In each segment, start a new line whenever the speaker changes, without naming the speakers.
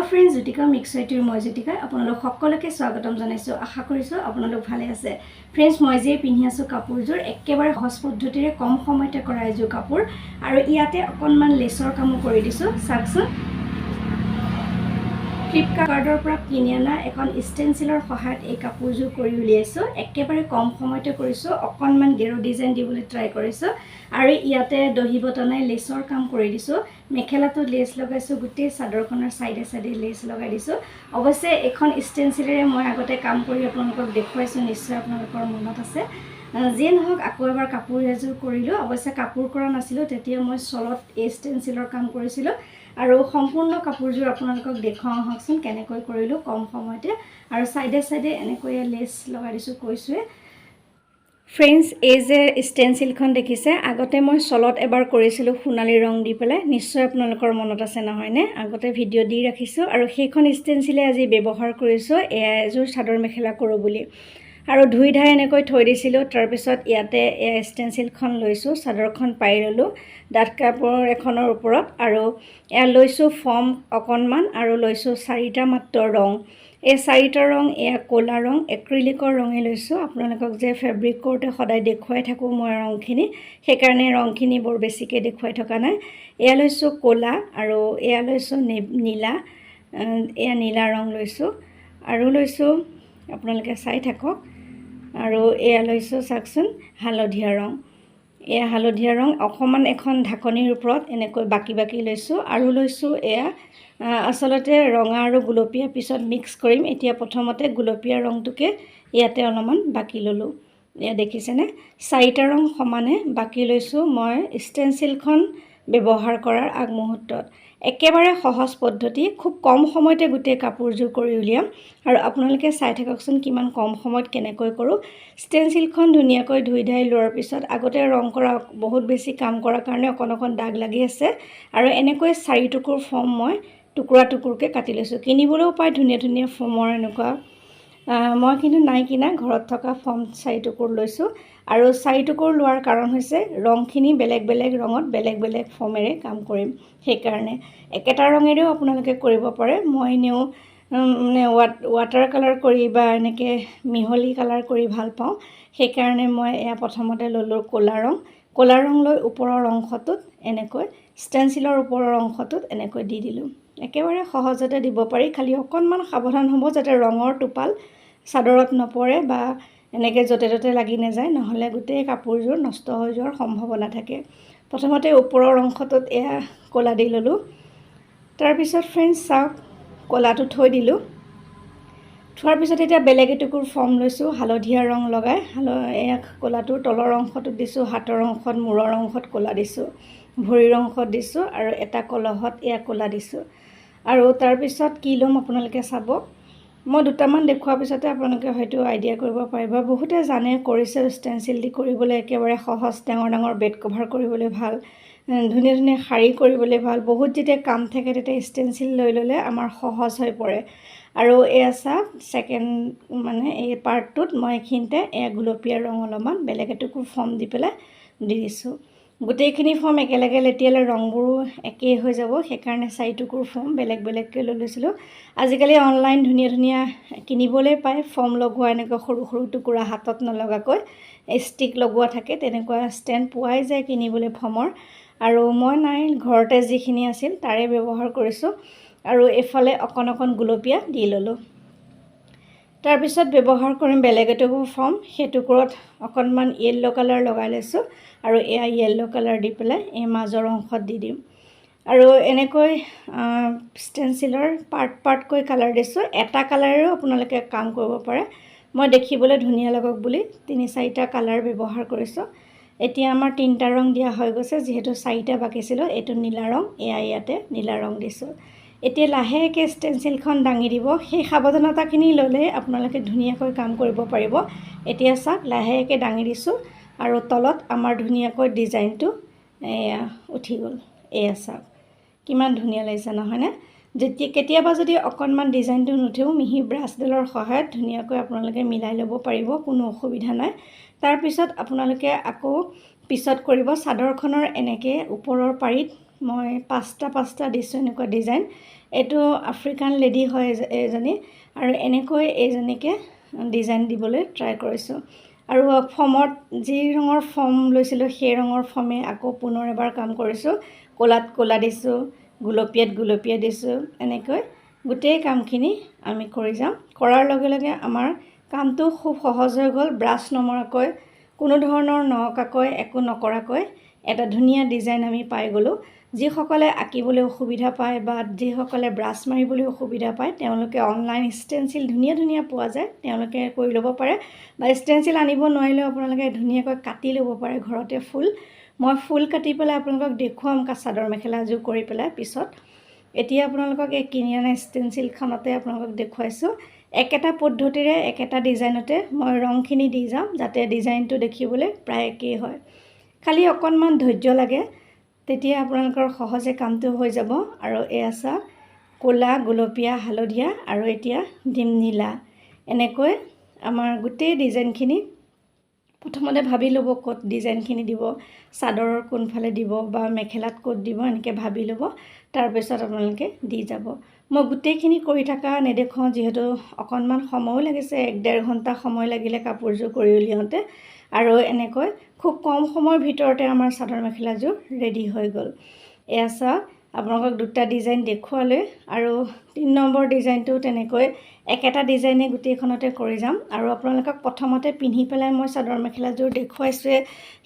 Friends, Jyotika মিক্সাইটিৰ মই জ্যোতিকা আপোনালোক সকলোকে স্বাগতম জনাইছোঁ। আশা কৰিছোঁ আপোনালোক ভালে আছে। ফ্ৰেণ্ডছ, মই যে পিন্ধি আছোঁ কাপোৰযোৰ একেবাৰে সহজ পদ্ধতিৰে কম সময়তে কৰা এযোৰ কাপোৰ আৰু ইয়াতে অকণমান লেচৰ কামো কৰি দিছোঁ। চাওকচোন, ফ্লিপকাৰ্টৰ পৰা কিনি অনা এখন ষ্টেনচিলৰ সহায়ত এই কাপোৰযোৰ কৰি উলিয়াইছোঁ। একেবাৰে কম সময়তে কৰিছোঁ, অকণমান গেৰু ডিজাইন দিবলৈ ট্ৰাই কৰিছোঁ আৰু ইয়াতে দহি বটনাই লেচৰ কাম কৰি দিছোঁ। মেখেলাটোত লেচ লগাইছোঁ, গোটেই চাদৰখনৰ চাইডে চাইডে লেচ লগাই দিছোঁ। অৱশ্যে এইখন ষ্টেনচিলেৰে মই আগতে কাম কৰি আপোনালোকক দেখুৱাইছোঁ, নিশ্চয় আপোনালোকৰ মনত আছে। যিয়ে নহওক, আকৌ এবাৰ কাপোৰ এযোৰ কৰিলোঁ। অৱশ্যে কাপোৰ কৰা নাছিলোঁ, তেতিয়া মই চলত এই ষ্টেনচিলৰ কাম কৰিছিলোঁ আৰু সম্পূৰ্ণ কাপোৰযোৰ আপোনালোকক দেখুৱাওঁ আহকচোন কেনেকৈ কৰিলোঁ কম সময়তে। আৰু চাইডে চাইডে এনেকৈ লেচ লগাই দিছোঁ কৈছোঁৱে। ফ্ৰেণ্ডছ, এই যে ষ্টেনচিলখন দেখিছে, আগতে মই চলত এবাৰ কৰিছিলোঁ সোণালী ৰং দি পেলাই। নিশ্চয় আপোনালোকৰ মনত আছে নহয়নে? আগতে ভিডিঅ' দি ৰাখিছোঁ আৰু সেইখন ষ্টেনচিলে আজি ব্যৱহাৰ কৰিছোঁ এয়া এযোৰ চাদৰ মেখেলা কৰোঁ বুলি। আৰু ধুই ধাই এনেকৈ থৈ দিছিলোঁ। তাৰপিছত ইয়াতে এয়া ষ্টেনচিলখন লৈছোঁ, চাদৰখন পাৰি ল'লোঁ ডাঠ কাপোৰ এখনৰ ওপৰত আৰু এয়া লৈছোঁ ফৰ্ম অকণমান আৰু লৈছোঁ 4টা মাত্ৰ ৰং। এই 4টা ৰং এয়া ক'লা ৰং, এক্ৰিলিকৰ ৰঙে লৈছোঁ। আপোনালোকক যে ফেব্ৰিক কৰোঁতে সদায় দেখুৱাই থাকোঁ মই ৰংখিনি, সেইকাৰণে ৰংখিনি বৰ বেছিকৈ দেখুৱাই থকা নাই। এয়া লৈছোঁ ক'লা আৰু এয়া লৈছোঁ নীলা, এয়া নীলা ৰং লৈছোঁ আৰু লৈছোঁ আপোনালোকে চাই থাকক। আৰু এয়া লৈছোঁ চাওকচোন হালধীয়া ৰং, এয়া হালধীয়া ৰং অকণমান এখন ঢাকনিৰ ওপৰত এনেকৈ বাকি বাকি লৈছোঁ আৰু লৈছোঁ এয়া আচলতে ৰঙা আৰু গুলপীয়া পিছত মিক্স কৰিম। এতিয়া প্ৰথমতে গুলপীয়া ৰংটোকে ইয়াতে অলপমান বাকি ল'লোঁ। এয়া দেখিছেনে? 4টা ৰং সমানে বাকি লৈছোঁ মই ষ্টেনচিলখন ব্যৱহাৰ কৰাৰ আগমুহূৰ্তত। একেবাৰে সহজ পদ্ধতি, খুব কম সময়তে গোটেই কাপোৰযোৰ কৰি উলিয়াম আৰু আপোনালোকে চাই থাককচোন কিমান কম সময়ত কেনেকৈ কৰোঁ। ষ্টেনচিলখন ধুনীয়াকৈ ধুই ধাই লোৱাৰ পিছত আগতে ৰং কৰা বহুত বেছি কাম কৰাৰ কাৰণে অকণ অকণ দাগ লাগি আছে আৰু এনেকৈ 4 টুকুৰ ফৰ্ম মই টুকুৰা টুকুৰকৈ কাটি লৈছোঁ। কিনিবলৈও পায় ধুনীয়া ধুনীয়া ফৰ্মৰ এনেকুৱা। মই কিন্তু নাই কিনা, ঘৰত থকা ফৰ্ম 4 টুকুৰ লৈছোঁ আৰু 4 টুকুৰ লোৱাৰ কাৰণ হৈছে ৰংখিনি বেলেগ বেলেগ ৰঙত বেলেগ বেলেগ ফৰ্মেৰে কাম কৰিম। সেইকাৰণে একেটা ৰঙেৰেও আপোনালোকে কৰিব পাৰে। মই এনেও মানে ৱাটাৰ কালাৰ কৰি বা এনেকৈ মিহলি কালাৰ কৰি ভাল পাওঁ। সেইকাৰণে মই এয়া প্ৰথমতে ল'লোঁ ক'লা ৰং। ক'লা ৰং লৈ ওপৰৰ অংশটোত এনেকৈ ষ্টেনচিলৰ ওপৰৰ অংশটোত এনেকৈ দি দিলোঁ। একেবাৰে সহজতে দিব পাৰি, খালি অকণমান সাৱধান হ'ব যাতে ৰঙৰ টোপাল চাদৰত নপৰে বা এনেকৈ য'তে ত'তে লাগি নাযায়, নহ'লে গোটেই কাপোৰযোৰ নষ্ট হৈ যোৱাৰ সম্ভাৱনা থাকে। প্ৰথমতে ওপৰৰ অংশটোত এয়া ক'লা দি ল'লোঁ। তাৰপিছত ফ্ৰেণ্ডছ চাওক, ক'লাটো থৈ দিলোঁ। থোৱাৰ পিছত এতিয়া বেলেগ এটুকুৰ ফৰ্ম লৈছোঁ হালধীয়া ৰং লগাই। এয়া ক'লাটোৰ তলৰ অংশটোত দিছোঁ, হাতৰ অংশত মূৰৰ অংশত ক'লা দিছোঁ, ভৰিৰ অংশত দিছোঁ আৰু এটা কলহত এয়া ক'লা দিছোঁ। আৰু তাৰপিছত কি ল'ম আপোনালোকে চাব। মই দুটামান দেখুৱাৰ পিছতে আপোনালোকে হয়তো আইডিয়া কৰিব পাৰিব। বহুতে জানে, কৰিছে ষ্টেনচিল দি কৰিবলৈ একেবাৰে সহজ। ডাঙৰ ডাঙৰ বেড কভাৰ কৰিবলৈ ভাল, ধুনীয়া ধুনীয়া শাৰী কৰিবলৈ ভাল। বহুত যেতিয়া কাম থাকে তেতিয়া ষ্টেনচিল লৈ ল'লে আমাৰ সহজ হৈ পৰে। আৰু এয়া চাওক, ছেকেণ্ড মানে এই পাৰ্টটোত মই এইখিনিতে এয়া গুলপীয়া ৰং অলপমান বেলেগ এটুকুৰ ফৰ্ম দি পেলাই দি দিছোঁ। গোটেইখিনি ফৰ্ম একেলগে লেটিয়ালে ৰংবোৰো একেই হৈ যাব, সেইকাৰণে 4 টুকুৰ ফৰ্ম বেলেগ বেলেগকৈ লৈ লৈছিলোঁ। আজিকালি অনলাইন ধুনীয়া ধুনীয়া কিনিবলৈ পায় ফৰ্ম লগোৱা, এনেকুৱা সৰু সৰু টুকুৰা হাতত নলগাকৈ ষ্টিক লগোৱা থাকে, তেনেকুৱা ষ্টেণ্ড পোৱাই যায় কিনিবলৈ ফৰ্মৰ। আৰু মই নাই, ঘৰতে যিখিনি আছিল তাৰে ব্যৱহাৰ কৰিছোঁ আৰু এইফালে অকণ অকণ গুলপীয়া দি ল'লোঁ। তাৰপিছত ব্যৱহাৰ কৰিম বেলেগ এটুকুৰ ফৰ্ম, সেই টুকুৰত অকণমান য়েল্ল' কালাৰ লগাই লৈছোঁ আৰু এয়া য়েল্ল' কালাৰ দি পেলাই এই মাজৰ অংশত দি দিম। আৰু এনেকৈ ষ্টেনচিলৰ পাৰ্টকৈ কালাৰ দিছোঁ। এটা কালাৰেও আপোনালোকে কাম কৰিব পাৰে। মই দেখিবলৈ ধুনীয়া লাগক বুলি 3-4টা কালাৰ ব্যৱহাৰ কৰিছোঁ। এতিয়া আমাৰ 3টা ৰং দিয়া হৈ গৈছে, যিহেতু 4টা বাকিছিলোঁ। এইটো নীলা ৰং, এয়া ইয়াতে নীলা ৰং দিছোঁ। এতিয়া লাহেকৈ ষ্টেনচিলখন দাঙি দিব। সেই সাৱধানতাখিনি ল'লে আপোনালোকে ধুনীয়াকৈ কাম কৰিব পাৰিব। এতিয়া চাওক, লাহেকৈ দাঙি দিছোঁ আৰু তলত আমাৰ ধুনীয়াকৈ ডিজাইনটো এয়া উঠি গ'ল। এয়া চাওক কিমান ধুনীয়া লাগিছে নহয়নে? কেতিয়াবা যদি অকণমান ডিজাইনটো নুঠেও, মিহি ব্ৰাছডালৰ সহায়ত ধুনীয়াকৈ আপোনালোকে মিলাই ল'ব পাৰিব, কোনো অসুবিধা নাই। তাৰপিছত আপোনালোকে আকৌ পিছত কৰিব। চাদৰখনৰ এনেকৈ ওপৰৰ পাৰিত মই 5টা দিছোঁ এনেকুৱা ডিজাইন। এইটো আফ্ৰিকান লেডি হয় এজনী আৰু এনেকৈ এইজনীকে ডিজাইন দিবলৈ ট্ৰাই কৰিছোঁ আৰু ফৰ্মত যি ৰঙৰ ফৰ্ম লৈছিলোঁ সেই ৰঙৰ ফৰ্মে আকৌ পুনৰ এবাৰ কাম কৰিছোঁ ক'লাত ক'লা দিছোঁ গুলপীয়াত গুলপীয়া দিছোঁ এনেকৈ গোটেই কামখিনি আমি কৰি যাম কৰাৰ লগে লগে আমাৰ কামটো খুব সহজ হৈ গ'ল ব্ৰাছ নমৰাকৈ কোনো ধৰণৰ নকাকৈ একো নকৰাকৈ এটা ধুনীয়া ডিজাইন আমি পাই গ'লোঁ যিসকলে আঁকিবলৈ অসুবিধা পায় বা যিসকলে ব্ৰাছ মাৰিবলৈ অসুবিধা পায় তেওঁলোকে অনলাইন ষ্টেনচিল ধুনীয়া ধুনীয়া পোৱা যায় তেওঁলোকে কৰি ল'ব পাৰে বা ষ্টেনচিল আনিব নোৱাৰিলেও আপোনালোকে ধুনীয়াকৈ কাটি ল'ব পাৰে ঘৰতে ফুল মই ফুল কাটি পেলাই আপোনালোকক দেখুৱাম চাদৰ মেখেলাযোৰ কৰি পেলাই পিছত এতিয়া আপোনালোকক এই কিনি অনা ষ্টেনচিলখনতে আপোনালোকক দেখুৱাইছোঁ একেটা পদ্ধতিৰে একেটা ডিজাইনতে মই ৰংখিনি দি যাম যাতে ডিজাইনটো দেখিবলৈ প্ৰায় একেই হয় খালি অকণমান ধৈৰ্য লাগে তেতিয়া আপোনালোকৰ সহজে কামটো হৈ যাব আৰু এয়া চাওক ক'লা গুলপীয়া হালধীয়া আৰু এতিয়া ডিম নীলা এনেকৈ আমাৰ গোটেই ডিজাইনখিনি প্ৰথমতে ভাবি ল'ব ক'ত ডিজাইনখিনি দিব চাদৰৰ কোনফালে দিব বা মেখেলাত ক'ত দিব এনেকৈ ভাবি ল'ব তাৰপিছত আপোনালোকে দি যাব মই গোটেইখিনি কৰি থকা নেদেখাওঁ যিহেতু অকণমান সময়ো লাগিছে 1-1.5 ঘণ্টা সময় লাগিলে কাপোৰযোৰ কৰি উলিয়াওঁতে আৰু এনেকৈ খুব কম সময়ৰ ভিতৰতে আমাৰ চাদৰ মেখেলাযোৰ ৰেডি হৈ গ'ল এয়া চাওক আপোনালোকক দুটা ডিজাইন দেখুৱালৈ আৰু 3 নম্বৰ ডিজাইনটো তেনেকৈ একেটা ডিজাইনে গোটেইখনতে কৰি যাম আৰু আপোনালোকক প্ৰথমতে পিন্ধি পেলাই মই চাদৰ মেখেলাযোৰ দেখুৱাইছোৱে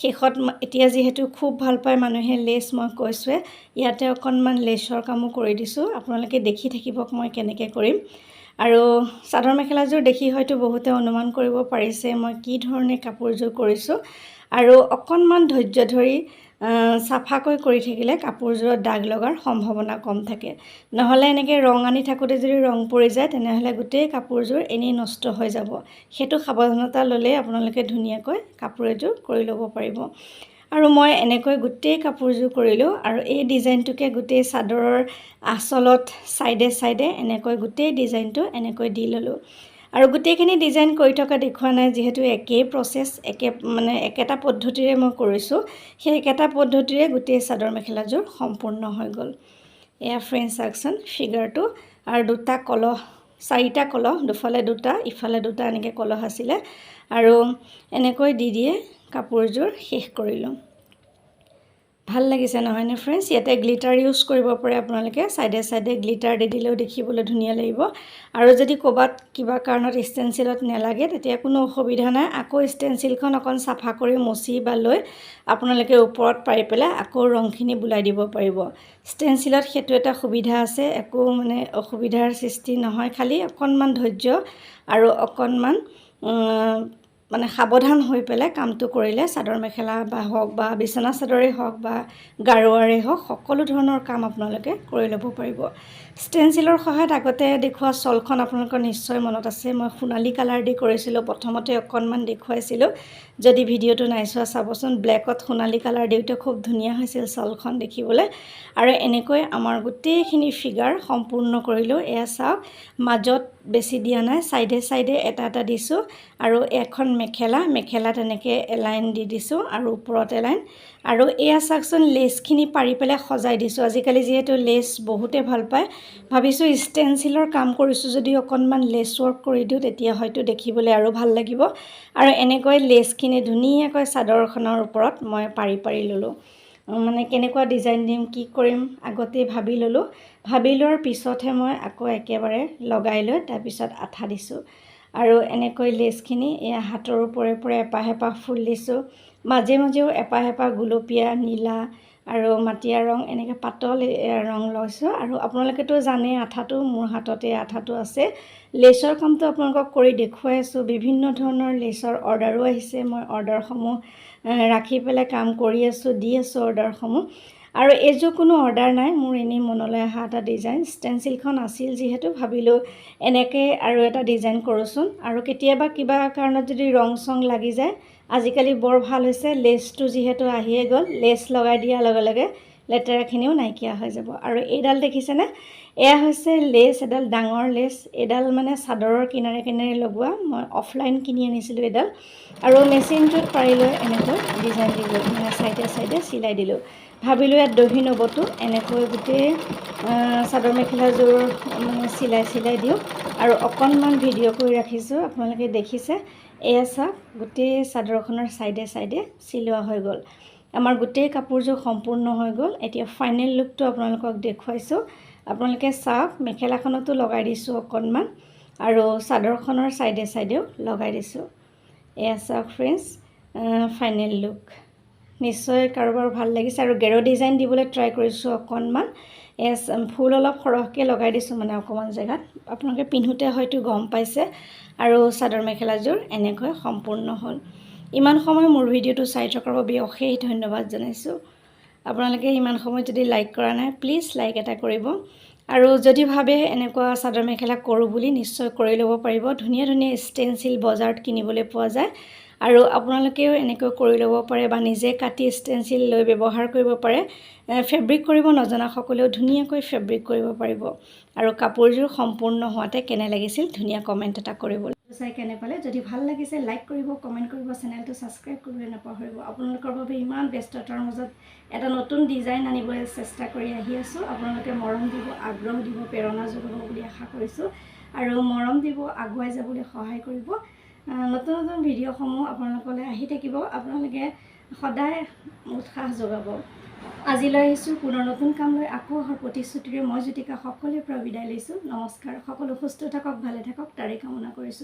শেষত এতিয়া যিহেতু খুব ভাল পায় মানুহে লেছ মই কৈছোৱে ইয়াতে অকণমান লেছৰ কামো কৰি দিছোঁ আপোনালোকে দেখি থাকিব মই কেনেকৈ কৰিম আৰু চাদৰ মেখেলাযোৰ দেখি হয়তো বহুতে অনুমান কৰিব পাৰিছে মই কি ধৰণে কাপোৰযোৰ কৰিছোঁ আৰু অকণমান ধৈৰ্য ধৰি চাফাকৈ কৰি থাকিলে কাপোৰযোৰত দাগ লগাৰ সম্ভাৱনা কম থাকে নহ'লে এনেকৈ ৰং আনি থাকোঁতে যদি ৰং পৰি যায় তেনেহ'লে গোটেই কাপোৰযোৰ এনেই নষ্ট হৈ যাব সেইটো সাৱধানতা ল'লে আপোনালোকে ধুনীয়াকৈ কাপোৰ এযোৰ কৰি ল'ব পাৰিব আৰু মই এনেকৈ গোটেই কাপোৰযোৰ কৰিলোঁ আৰু এই ডিজাইনটোকে গোটেই চাদৰৰ আঁচলত চাইডে চাইডে এনেকৈ গোটেই ডিজাইনটো এনেকৈ দি ল'লোঁ আৰু গোটেইখিনি ডিজাইন কৰি থকা দেখুৱা নাই যিহেতু একেই প্ৰচেছ একেটা পদ্ধতিৰে মই কৰিছোঁ সেই একেটা পদ্ধতিৰে গোটেই চাদৰ মেখেলাযোৰ সম্পূৰ্ণ হৈ গ'ল এয়া ফ্ৰেঞ্চ চাওকচোন ফিগাৰটো আৰু দুটা কলহ 4টা কলহ দুফালে দুটা ইফালে দুটা এনেকৈ কলহ আছিলে আৰু এনেকৈ দি দিয়ে কাপোৰযোৰ শেষ কৰিলোঁ ভাল লাগিছে নহয়নে ফ্ৰেণ্ডছ ইয়াতে গ্লিটাৰ ইউজ কৰিব পাৰে আপোনালোকে চাইডে চাইডে গ্লিটাৰ দি দিলেও দেখিবলৈ ধুনীয়া লাগিব আৰু যদি ক'ৰবাত কিবা কাৰণত ষ্টেনচিলত নেলাগে তেতিয়া কোনো অসুবিধা নাই আকৌ ষ্টেনচিলখন অকণ চাফা কৰি মচি বা লৈ আপোনালোকে ওপৰত পাৰি পেলাই আকৌ ৰংখিনি বুলাই দিব পাৰিব ষ্টেনচিলত সেইটো এটা সুবিধা আছে একো অসুবিধাৰ সৃষ্টি নহয় খালি অকণমান ধৈৰ্য আৰু অকণমান সাৱধান হৈ পেলাই কামটো কৰিলে চাদৰ মেখেলা বা হওক বা বিছনা চাদৰেই হওক বা গাৰুৱাৰেই হওক সকলো ধৰণৰ কাম আপোনালোকে কৰি ল'ব পাৰিব ষ্টেনচিলৰ সহায়ত আগতে দেখুওৱা শ্বলখন আপোনালোকৰ নিশ্চয় মনত আছে মই সোণালী কালাৰ দি কৰিছিলোঁ প্ৰথমতে অকণমান দেখুৱাইছিলোঁ যদি ভিডিঅ'টো নাই চোৱা চাবচোন ব্লেকত সোণালী কালাৰ দিওঁতে খুব ধুনীয়া হৈছিল শ্বলখন দেখিবলৈ আৰু এনেকৈ আমাৰ গোটেইখিনি ফিগাৰ সম্পূৰ্ণ কৰিলোঁ এয়া চাওক মাজত বেছি দিয়া নাই চাইডে চাইডে এটা এটা দিছোঁ আৰু এখন মেখেলা তেনেকৈ এলাইন দি দিছোঁ আৰু ওপৰত এলাইন আৰু এয়া চাওকচোন লেছখিনি পাৰি পেলাই সজাই দিছোঁ আজিকালি যিহেতু লেছ বহুতে ভাল পায় ভাবিছোঁ ষ্টেনচিলৰ কাম কৰিছোঁ যদি অকণমান লেছ ৱৰ্ক কৰি দিওঁ তেতিয়া হয়তো দেখিবলৈ আৰু ভাল লাগিব আৰু এনেকৈ লেছখিনি ধুনীয়াকৈ চাদৰখনৰ ওপৰত মই পাৰি পাৰি ল'লোঁ কেনেকুৱা ডিজাইন দিম কি কৰিম আগতেই ভাবি ল'লোঁ ভাবি লোৱাৰ পিছতহে মই আকৌ একেবাৰে লগাই লৈ তাৰপিছত আঠা দিছোঁ আৰু এনেকৈ লেছখিনি এয়া হাতৰ ওপৰে এপাহ এপাহ ফুল দিছোঁ মাজে মাজেও এপাহ এপাহ গুলপীয়া নীলা আৰু মাটিয়া ৰং এনেকৈ পাতল ৰং লৈছোঁ আৰু আপোনালোকেতো জানে আঠাটো মোৰ হাততে আঠাটো আছে লেছৰ কামটো আপোনালোকক কৰি দেখুৱাই আছোঁ বিভিন্ন ধৰণৰ লেছৰ অৰ্ডাৰো আহিছে মই অৰ্ডাৰসমূহ ৰাখি পেলাই কাম কৰি আছোঁ দি আছোঁ অৰ্ডাৰসমূহ আৰু এইযোৰ কোনো অৰ্ডাৰ নাই মোৰ এনেই মনলৈ অহা এটা ডিজাইন ষ্টেনচিলখন আছিল যিহেতু ভাবিলোঁ এনেকৈ আৰু এটা ডিজাইন কৰোঁচোন আৰু কেতিয়াবা কিবা কাৰণত যদি ৰং চং লাগি যায় আজিকালি বৰ ভাল হৈছে লেছটো যিহেতু আহিয়ে গ'ল লেছ লগাই দিয়াৰ লগে লগে লেতেৰাখিনিও নাইকিয়া হৈ যাব আৰু এইডাল দেখিছেনে এয়া হৈছে লেছ এডাল ডাঙৰ লেছ এইডাল চাদৰৰ কিনাৰে কিনাৰে লগোৱা মই অফলাইন কিনি আনিছিলোঁ এইডাল আৰু মেচিনটোত পাৰি লৈ এনেকৈ ডিজাইন দিলোঁ চাইডে চাইডে চিলাই দিলোঁ ভাবিলোঁ ইয়াত দহি নবতো, এনেকৈ গোটেই চাদৰ মেখেলাযোৰ মানে চিলাই দিওঁ আৰু অকণমান ভিডিঅ' কৰি ৰাখিছোঁ। আপোনালোকে দেখিছে, এয়া চাওক গোটেই চাদৰখনৰ চাইডে চিলোৱা হৈ গ'ল। আমাৰ গোটেই কাপোৰযোৰ সম্পূৰ্ণ হৈ গ'ল। এতিয়া ফাইনেল লুকটো আপোনালোকক দেখুৱাইছোঁ। আপোনালোকে চাওক, মেখেলাখনতো লগাই দিছোঁ অকণমান আৰু চাদৰখনৰ চাইডেও লগাই দিছোঁ। এয়া চাওক ফ্ৰেণ্ডছ, ফাইনেল লুক। নিশ্চয় কাৰোবাৰ ভাল লাগিছে আৰু গেৰ ডিজাইন দিবলৈ ট্ৰাই কৰিছোঁ অকণমান। ফুল অলপ সৰহকৈ লগাই দিছোঁ মানে অকণমান জেগাত। আপোনালোকে পিন্ধোতে হয়তো গম পাইছে। আৰু চাদৰ মেখেলাযোৰ এনেকৈ সম্পূৰ্ণ হ'ল। ইমান সময় মোৰ ভিডিঅ'টো চাই থকাৰ বাবে অশেষ ধন্যবাদ জনাইছোঁ। আপোনালোকে ইমান সময় যদি লাইক কৰা নাই, প্লিজ লাইক এটা কৰিব। আৰু যদি ভাবে এনেকুৱা চাদৰ মেখেলা কৰোঁ বুলি, নিশ্চয় কৰি ল'ব পাৰিব। ধুনীয়া ষ্টেনচিল বজাৰত কিনিবলৈ পোৱা যায় আৰু আপোনালোকেও এনেকৈ কৰি ল'ব পাৰে বা নিজে কাটি ষ্টেনচিল লৈ ব্যৱহাৰ কৰিব পাৰে। ফেব্ৰিক কৰিব নজনাসকলেও ধুনীয়াকৈ ফেব্ৰিক কৰিব পাৰিব। আৰু কাপোৰযোৰ সম্পূৰ্ণ হোৱাতে কেনে লাগিছিল ধুনীয়া কমেণ্ট এটা কৰিব। চাই কেনে পালে, যদি ভাল লাগিছে লাইক কৰিব, কমেণ্ট কৰিব, চেনেলটো ছাবস্ক্ৰাইব কৰিবলৈ নাপাহৰিব। আপোনালোকৰ বাবে ইমান ব্যস্ততাৰ মাজত এটা নতুন ডিজাইন আনিবলৈ চেষ্টা কৰি আহি আছোঁ। আপোনালোকে মৰম দিব, আগ্ৰহ দিব, প্ৰেৰণা যোগাব বুলি আশা কৰিছোঁ আৰু মৰম দিব, আগুৱাই যাবলৈ সহায় কৰিব। নতুন ভিডিঅ'সমূহ আপোনালোকলৈ আহি থাকিব। আপোনালোকে সদায় উৎসাহ যোগাব। আজিলৈ আহিছোঁ, পুনৰ নতুন কাম লৈ আকৌ অহাৰ প্ৰতিশ্ৰুতিৰে মই জ্যোতিকা সকলোৰে পৰা বিদায় লৈছোঁ। নমস্কাৰ। সকলো সুস্থ থাকক, ভালে থাকক, তাৰে কামনা কৰিছোঁ।